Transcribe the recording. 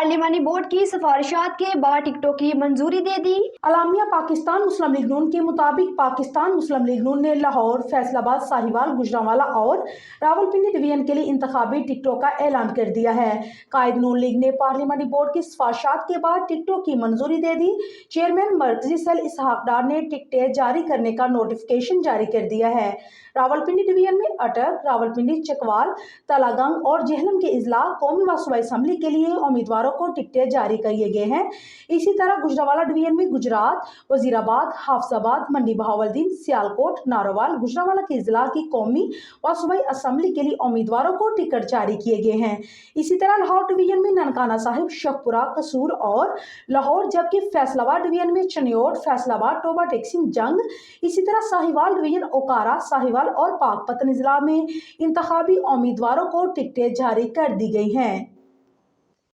पार्लिमानी board की सिफारिशात के बाद टिकटों की मंजूरी दे दी। अलामिया पाकिस्तान मुस्लिम लीग नून के मुताबिक पाकिस्तान मुस्लिम लीग नून ने लाहौर, फैसलाबाद, साहिवाल, गुजरांवाला और रावलपिंडी डिवीजन के लिए इंतखाबी टिकटों का ऐलान कर दिया है। कायद नून लीग ने पार्लिमानी बोर्ड की सिफारिशात के बाद टिकटों की मंजूरी दे दी। चेयरमैन मरकजी सेल इसहाक डार ने टिकटें जारी करने का नोटिफिकेशन जारी कर दिया है। रावलपिंडी डिवीजन में अटक, रावलपिंडी, चकवाल, तलागंग और जेहलम के इजला कौमी व सूबाई असम्बली के लिए उम्मीदवारों को टिकटें जारी किए गए हैं। इसी तरह गुजरांवाला डिवीजन में गुजरात, वजीराबाद, हाफजाबाद, मंडी बहावलदीन, सियालकोट, नारोवाल, गुजरांवाला के इजला की कौमी व सूबाई असम्बली के लिए उम्मीदवारों को टिकट जारी किए गए हैं। इसी तरह लाहौर डिवीजन में ननकाना साहिब, शेखपुरा, कसूर और लाहौर, जबकि फैसलाबाद डिवीजन में चनियोट, फैसलाबाद, टोबा टेक्सिंग, जंग, इसी तरह साहिवाल डिवीजन ओकारा, साहिवाल और पाकपतन जिला में इंतखाबी उम्मीदवारों को टिकटें जारी कर दी गई हैं।